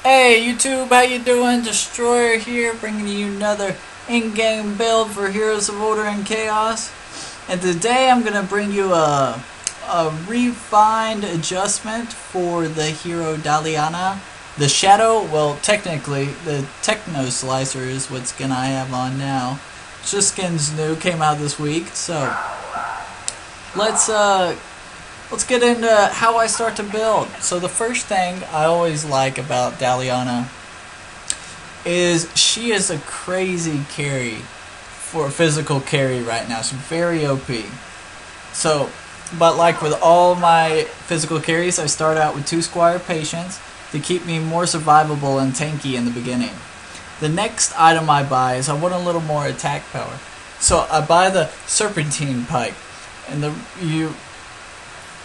Hey YouTube, how you doing? Destroyer here, bringing you another in-game build for Heroes of Order and Chaos. And today I'm going to bring you a refined adjustment for the hero Daliana. The Shadow, well technically, the Techno Slicer is what skin I have on now. It's just skin's new, came out this week, so let's get into how I start to build. So the first thing I always like about Daliana is she is a crazy carry for physical carry right now. She's very OP. So, but like with all my physical carries, I start out with 2 Squire Patience to keep me more survivable and tanky in the beginning. The next item I buy is I want a little more attack power. So I buy the Serpentine Pike,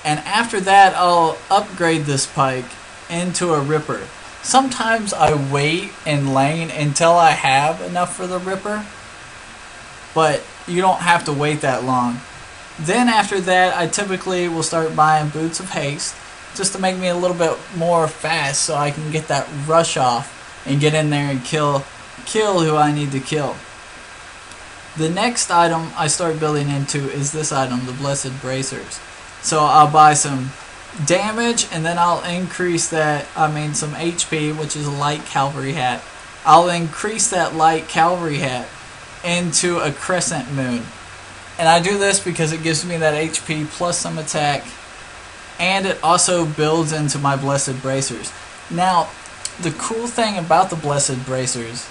and after that, I'll upgrade this pike into a Ripper. Sometimes I wait in lane until I have enough for the Ripper, but you don't have to wait that long. Then after that, I typically will start buying Boots of Haste, just to make me a little bit more fast so I can get that rush off and get in there and kill who I need to kill. The next item I start building into is this item, the Blessed Bracers. So I'll buy some damage, and then I'll increase that, some HP, which is a light cavalry hat. I'll increase that light cavalry hat into a crescent moon. And I do this because it gives me that HP plus some attack, and it also builds into my Blessed Bracers. Now, the cool thing about the Blessed Bracers,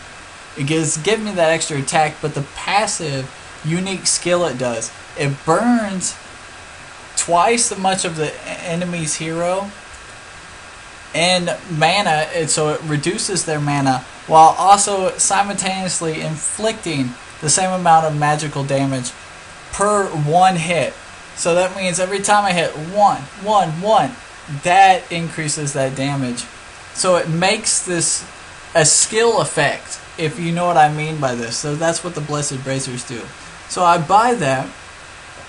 it gives me that extra attack, but the passive, unique skill it does, it burns twice the much of the enemy's hero and mana, so it reduces their mana while also simultaneously inflicting the same amount of magical damage per 1 hit. So that means every time I hit 1, that increases that damage. So it makes this a skill effect, if you know what I mean by this. So that's what the Blessed Bracers do. So I buy that.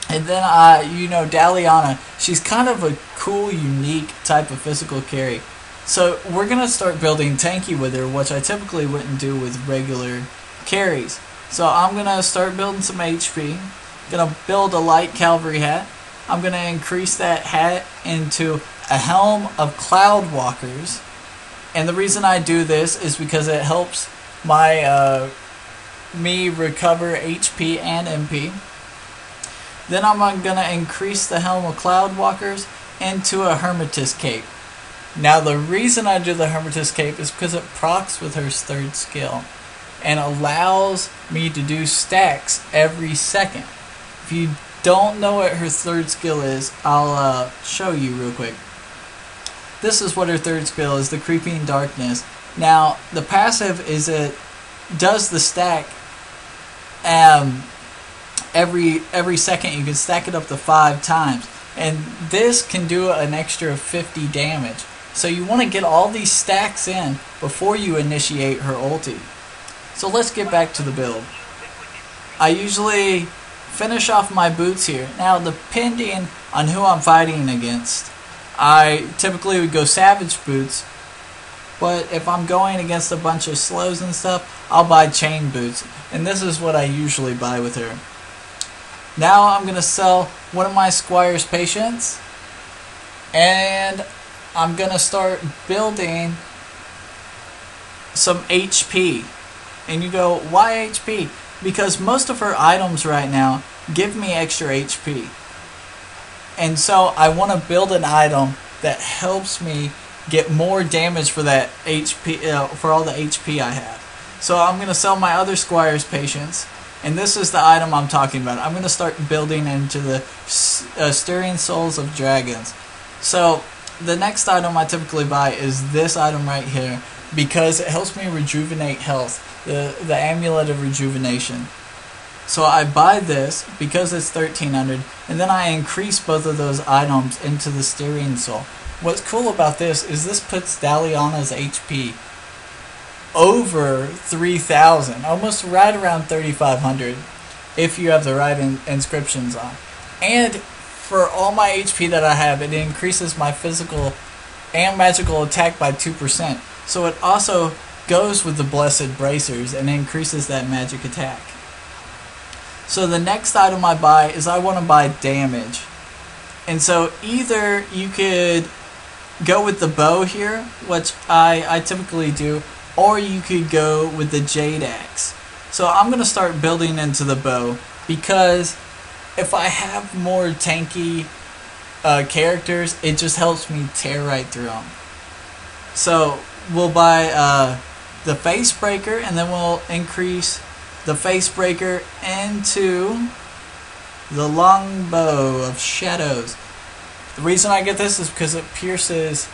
And then, Daliana, she's kind of a cool, unique type of physical carry. So we're going to start building tanky with her, which I typically wouldn't do with regular carries. So I'm going to start building some HP. Going to build a light cavalry hat. I'm going to increase that hat into a helm of cloud walkers. And the reason I do this is because it helps my me recover HP and MP. Then I'm going to increase the Helm of Cloud Walkers into a Hermetus Cape. Now the reason I do the Hermetus Cape is because it procs with her 3rd skill and allows me to do stacks every second. If you don't know what her 3rd skill is, I'll show you real quick. This is what her 3rd skill is, the Creeping Darkness. Now the passive is it does the stack every second. You can stack it up to 5 times, and this can do an extra 50 damage. So you want to get all these stacks in before you initiate her ulti. So let's get back to the build. I usually finish off my boots here. Now depending on who I'm fighting against, I typically would go Savage Boots, but if I'm going against a bunch of slows and stuff, I'll buy Chain Boots, and this is what I usually buy with her. Now I'm going to sell one of my Squire's Patience, and I'm going to start building some HP. And you go, why HP? Because most of her items right now give me extra HP. And so I want to build an item that helps me get more damage for that HP, for all the HP I have. So I'm going to sell my other Squire's Patience. And this is the item I'm talking about. I'm going to start building into the Stirring Souls of Dragons. So the next item I typically buy is this item right here, because it helps me rejuvenate health, the Amulet of Rejuvenation. So I buy this because it's 1300, and then I increase both of those items into the Stirring Soul. What's cool about this is this puts Daliana's HP over 3,000, almost right around 3,500 if you have the right inscriptions on. And for all my HP that I have, it increases my physical and magical attack by 2%. So it also goes with the Blessed Bracers and increases that magic attack. So the next item I buy is I want to buy damage. And so either you could go with the bow here, which I typically do, or you could go with the Jade Axe. So I'm going to start building into the bow, because if I have more tanky characters, it just helps me tear right through them. So we'll buy the Face Breaker, and then we'll increase the Face Breaker into the Longbow of Shadows. The reason I get this is because it pierces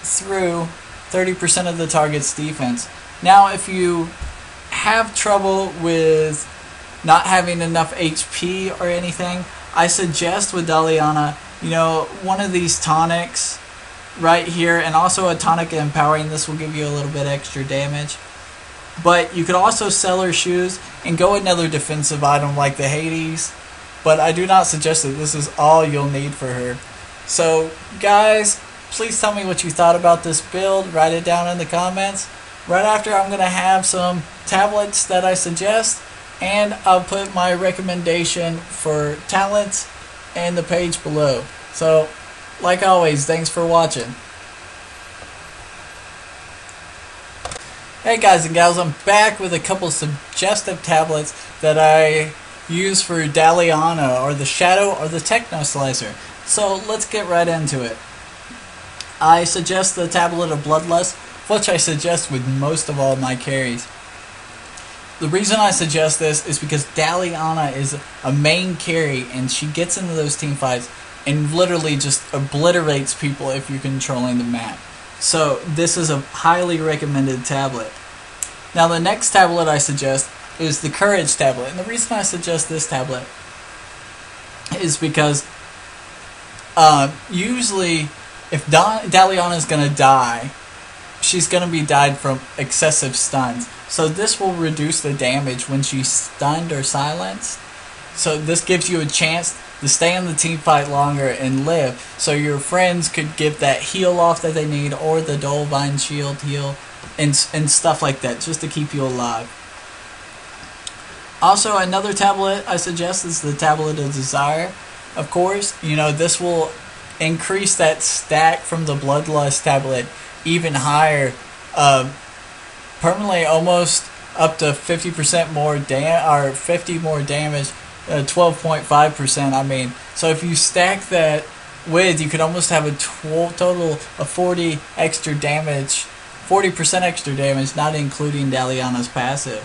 through 30% of the target's defense. Now, if you have trouble with not having enough HP or anything, I suggest with Daliana, one of these tonics right here, and also a tonic empowering. This will give you a little bit extra damage. But you could also sell her shoes and go another defensive item like the Hades. But I do not suggest that this is all you'll need for her. So guys, please tell me what you thought about this build. Write it down in the comments. Right after, I'm going to have some tablets that I suggest, and I'll put my recommendation for talents in the page below. So like always, thanks for watching. Hey guys and gals, I'm back with a couple suggestive tablets that I use for Daliana, or the Shadow, or the Techno Slicer. So let's get right into it. I suggest the Tablet of Bloodlust, which I suggest with most of all my carries. The reason I suggest this is because Daliana is a main carry, and she gets into those team fights and literally just obliterates people if you're controlling the map. So this is a highly recommended tablet. Now the next tablet I suggest is the Courage tablet. And the reason I suggest this tablet is because usually if Daliana is going to die, she's going to be died from excessive stuns. So this will reduce the damage when she's stunned or silenced. So this gives you a chance to stay in the team fight longer and live, so your friends could give that heal off that they need, or the Dolvine Shield heal, and stuff like that, just to keep you alive. Also, another tablet I suggest is the Tablet of Desire. Of course, this will increase that stack from the Bloodlust tablet even higher, permanently almost up to 50% more or 50 more damage. 12.5%, I mean. So if you stack that with, you could almost have a total of 40% extra damage, not including Daliana's passive.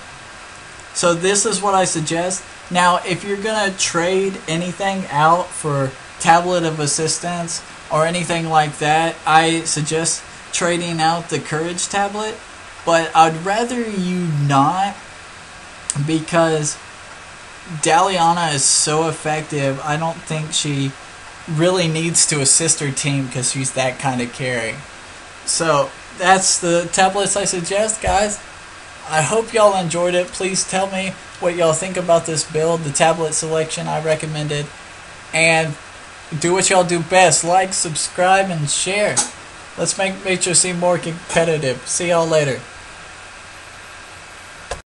So this is what I suggest. Now, if you're gonna trade anything out for Tablet of Assistance or anything like that, I suggest trading out the Courage tablet. But I'd rather you not, because Daliana is so effective. I don't think she really needs to assist her team, because she's that kind of carry. So that's the tablets I suggest, guys. I hope y'all enjoyed it. Please tell me what y'all think about this build, the tablet selection I recommended, and do what y'all do best. Like, subscribe, and share. Let's make HOC more competitive. See y'all later.